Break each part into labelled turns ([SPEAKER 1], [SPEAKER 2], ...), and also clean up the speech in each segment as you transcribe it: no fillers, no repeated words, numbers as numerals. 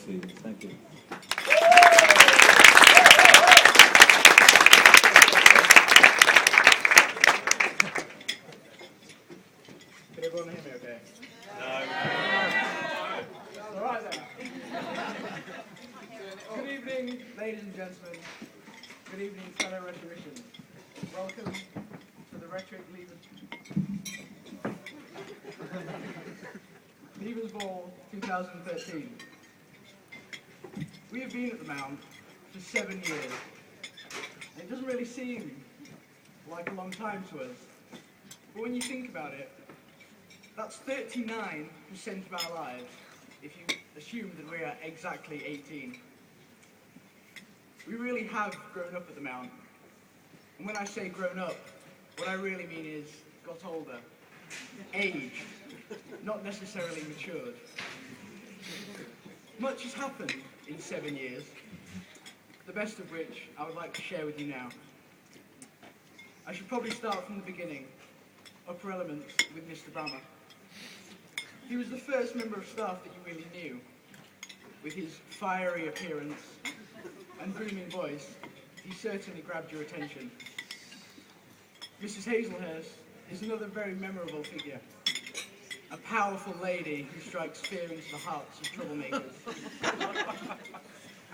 [SPEAKER 1] experience. Thank you.
[SPEAKER 2] Can everyone hear me okay? All right then. Good evening, ladies and gentlemen. Good evening, fellow rhetoricians. Welcome to the Rhetoric Leavers Ball 2013. We have been at the Mount for 7 years. And it doesn't really seem like a long time to us. But when you think about it, that's 39% of our lives, if you assume that we are exactly 18. We really have grown up at the Mount. And when I say grown up, what I really mean is got older, aged, not necessarily matured. Much has happened in 7 years, the best of which I would like to share with you now. I should probably start from the beginning, upper elements with Mr. Brammer. He was the first member of staff that you really knew. With his fiery appearance and booming voice, he certainly grabbed your attention. Mrs. Hazelhurst is another very memorable figure. A powerful lady who strikes fear into the hearts of troublemakers.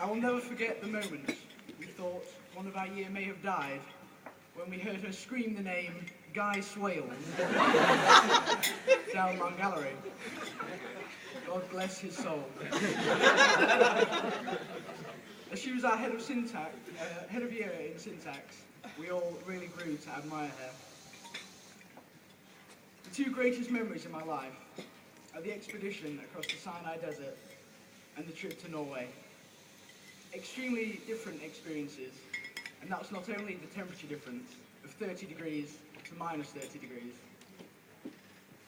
[SPEAKER 2] I will never forget the moment we thought one of our year may have died when we heard her scream the name Guy Swales down Long Gallery. God bless his soul. As she was our head of year in syntax, we all really grew to admire her. The two greatest memories in my life are the expedition across the Sinai Desert and the trip to Norway. Extremely different experiences, and that was not only the temperature difference of 30 degrees to minus 30 degrees.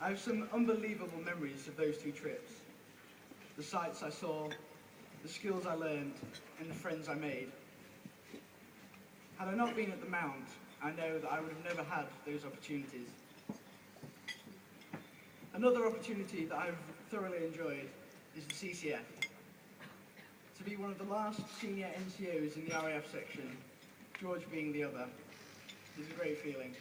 [SPEAKER 2] I have some unbelievable memories of those two trips. The sights I saw, the skills I learned, and the friends I made. Had I not been at the Mount, I know that I would have never had those opportunities. Another opportunity that I've thoroughly enjoyed is the CCF. To be one of the last senior NCOs in the RAF section, George being the other, is a great feeling.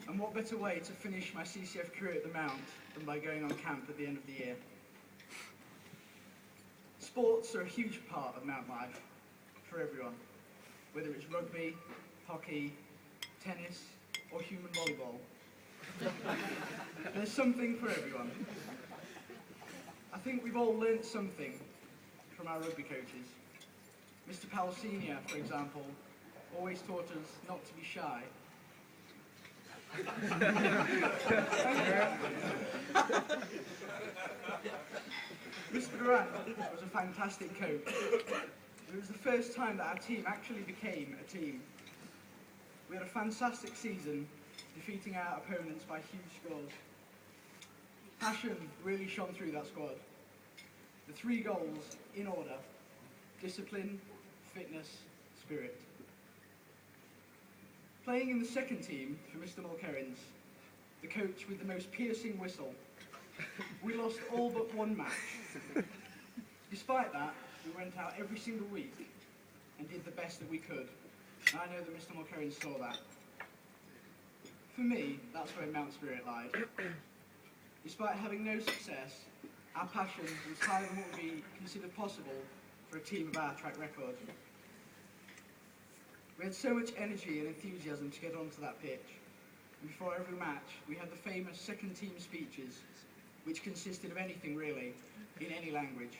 [SPEAKER 2] And what better way to finish my CCF career at the Mount than by going on camp at the end of the year. Sports are a huge part of Mount life for everyone, whether it's rugby, hockey, tennis, or human volleyball. There's something for everyone. I think we've all learnt something from our rugby coaches. Mr. Powell Senior, for example, always taught us not to be shy. Mr. Durant was a fantastic coach. It was the first time that our team actually became a team. We had a fantastic season, defeating our opponents by huge scores. Passion really shone through that squad. The 3 goals, in order: discipline, fitness, spirit. Playing in the second team for Mr. Mulkerrins, the coach with the most piercing whistle, we lost all but one match. Despite that, we went out every single week and did the best that we could. And I know that Mr. Mulkerrins saw that. For me, that's where Mount Spirit lied. Despite having no success, our passion was higher than what would be considered possible for a team of our track record. We had so much energy and enthusiasm to get onto that pitch. And before every match, we had the famous second team speeches, which consisted of anything really, in any language.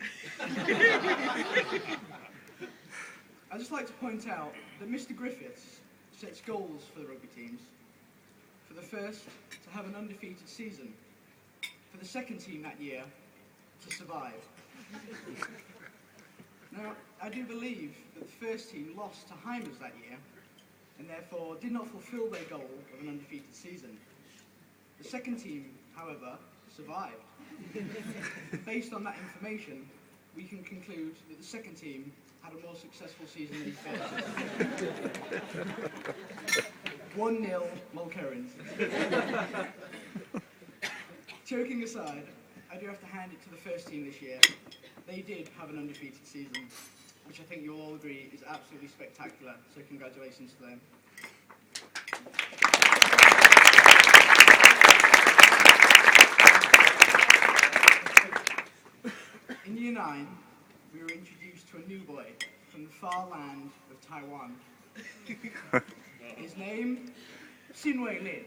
[SPEAKER 2] I'd just like to point out that Mr. Griffiths sets goals for the rugby teams. For the first, to have an undefeated season. For the second team that year, to survive. Now, I do believe that the first team lost to Heimers that year, and therefore did not fulfil their goal of an undefeated season. The second team, however, survived. Based on that information, we can conclude that the second team had a more successful season than the first. 1-0 Mulkerrins. Joking aside, I do have to hand it to the first team this year. they did have an undefeated season, which I think you'll all agree is absolutely spectacular, so congratulations to them. In Year 9, we were introduced to a new boy from the far land of Taiwan. His name, Sinwei Lin,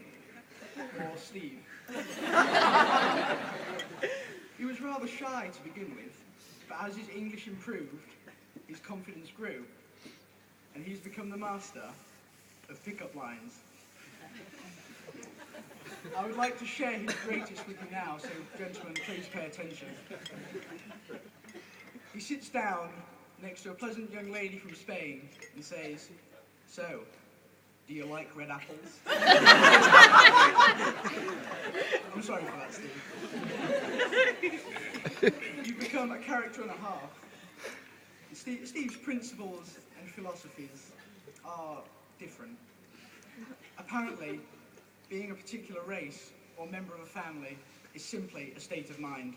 [SPEAKER 2] or Steve. He was rather shy to begin with, but as his English improved, his confidence grew, and he's become the master of pickup lines. I would like to share his greatest with you now, so gentlemen, please pay attention. He sits down next to a pleasant young lady from Spain and says, "So, do you like red apples?" I'm sorry for that, Steve. You've become a character and a half. Steve's principles and philosophies are different. Apparently, being a particular race or member of a family is simply a state of mind.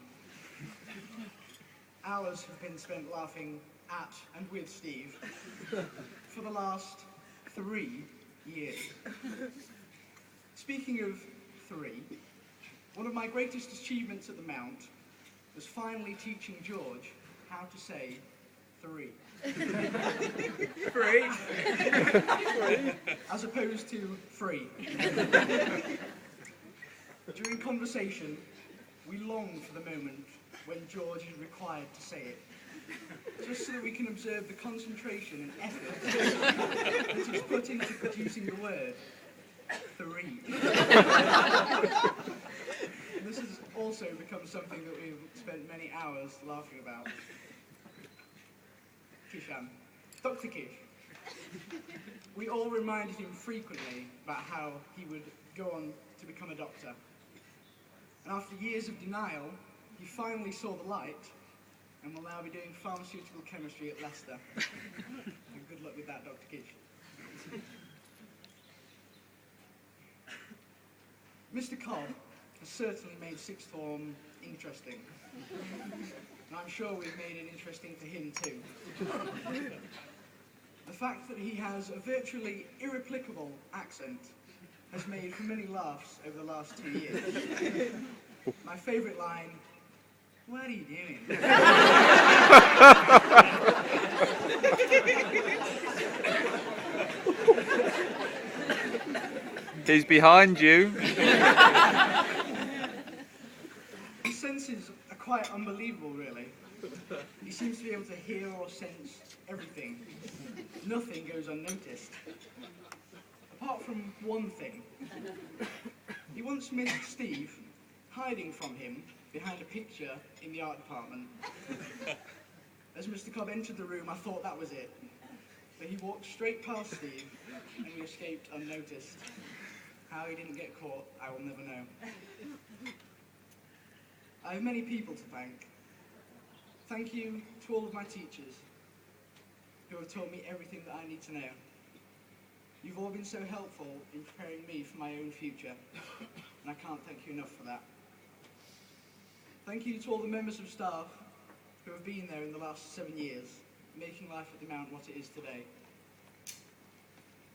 [SPEAKER 2] Hours have been spent laughing at and with Steve for the last 3 years. Speaking of 3, one of my greatest achievements at the Mount was finally teaching George how to say 3.
[SPEAKER 1] 3?
[SPEAKER 2] As opposed to free. During conversation, we long for the moment when George is required to say it, just so that we can observe the concentration and effort that is put into producing the word 3. This has also become something that we've spent many hours laughing about. Kishan, Dr. Kish. We all reminded him frequently about how he would go on to become a doctor. And after years of denial, he finally saw the light and will now be doing pharmaceutical chemistry at Leicester. And good luck with that, Dr. Kish. Mr. Cobb has certainly made sixth form interesting. And I'm sure we've made it interesting for him too. The fact that he has a virtually irreplicable accent has made for many laughs over the last 2 years. My favourite line, "What are you doing?"
[SPEAKER 1] He's behind you.
[SPEAKER 2] His senses are quite unbelievable, really. He seems to be able to hear or sense everything. Nothing goes unnoticed. Apart from one thing. He once missed Steve hiding from him behind a picture in the art department. As Mr. Cobb entered the room, I thought that was it. But he walked straight past Steve and we escaped unnoticed. How he didn't get caught, I will never know. I have many people to thank. Thank you to all of my teachers who have taught me everything that I need to know. You've all been so helpful in preparing me for my own future, and I can't thank you enough for that. Thank you to all the members of staff who have been there in the last 7 years, making life at the Mount what it is today.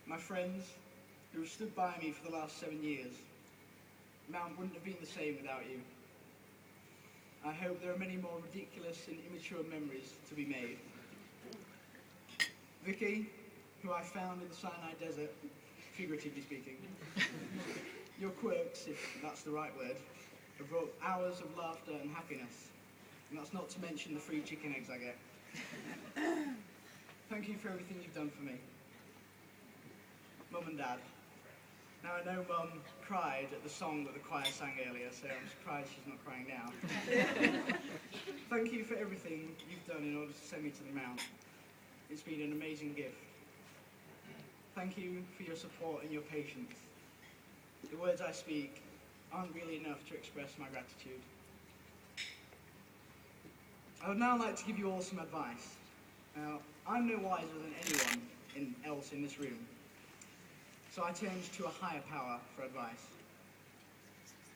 [SPEAKER 2] My friends who have stood by me for the last 7 years. Mount wouldn't have been the same without you. I hope there are many more ridiculous and immature memories to be made. Vicky, who I found in the Sinai Desert, figuratively speaking. Your quirks, if that's the right word, have brought hours of laughter and happiness. And that's not to mention the free chicken eggs I get. Thank you for everything you've done for me. Mum and Dad. Now I know Mum cried at the song that the choir sang earlier, so I'm surprised she's not crying now. Thank you for everything you've done in order to send me to the Mount. It's been an amazing gift. Thank you for your support and your patience. The words I speak aren't really enough to express my gratitude. I would now like to give you all some advice. Now, I'm no wiser than anyone else in this room, so I turned to a higher power for advice.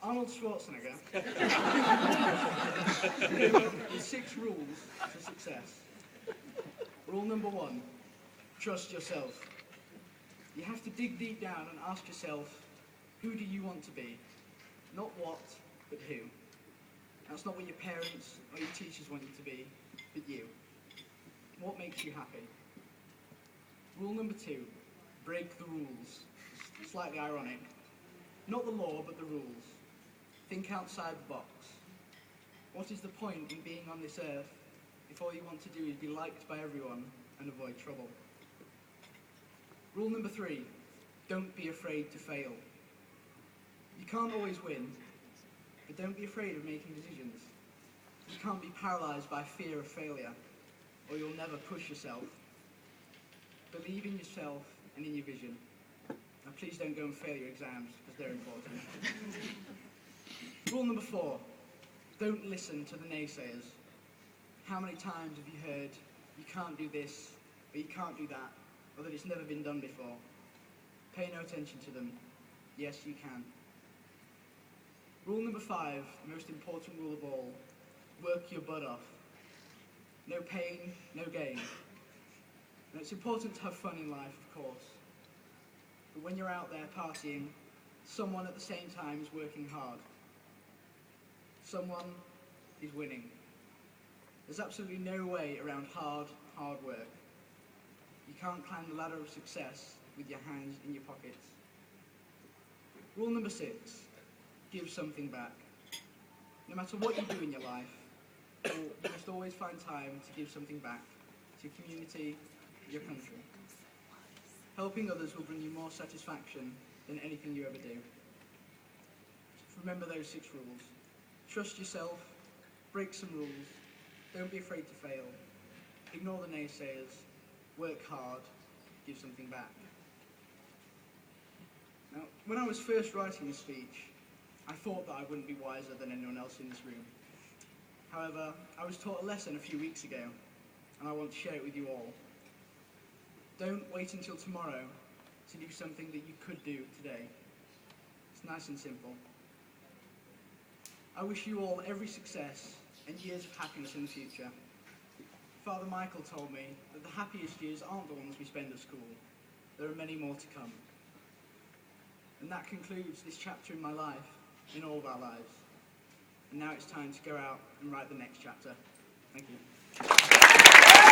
[SPEAKER 2] Arnold Schwarzenegger came up with 6 rules to success. Rule number 1, trust yourself. You have to dig deep down and ask yourself, who do you want to be? Not what, but who. That's not what your parents or your teachers want you to be, but you. What makes you happy? Rule number 2, break the rules. Slightly ironic. Not the law, but the rules. Think outside the box. What is the point in being on this earth if all you want to do is be liked by everyone and avoid trouble? Rule number 3, don't be afraid to fail. You can't always win, but don't be afraid of making decisions. You can't be paralysed by fear of failure, or you'll never push yourself. Believe in yourself and in your vision. Now please don't go and fail your exams, because they're important. Rule number 4, don't listen to the naysayers. How many times have you heard, you can't do this, or you can't do that, or that it's never been done before? Pay no attention to them. Yes, you can. Rule number 5, most important rule of all, work your butt off. No pain, no gain. And it's important to have fun in life, of course. But when you're out there partying, someone at the same time is working hard. Someone is winning. There's absolutely no way around hard work. You can't climb the ladder of success with your hands in your pockets. Rule number 6, give something back. No matter what you do in your life, you must always find time to give something back to your community, your country. Helping others will bring you more satisfaction than anything you ever do. Remember those 6 rules. Trust yourself, break some rules, don't be afraid to fail, ignore the naysayers, work hard, give something back. Now, when I was first writing this speech, I thought that I wouldn't be wiser than anyone else in this room. However, I was taught a lesson a few weeks ago, and I want to share it with you all. Don't wait until tomorrow to do something that you could do today. It's nice and simple. I wish you all every success and years of happiness in the future. Father Michael told me that the happiest years aren't the ones we spend at school. There are many more to come. And that concludes this chapter in my life, in all of our lives. And now it's time to go out and write the next chapter. Thank you.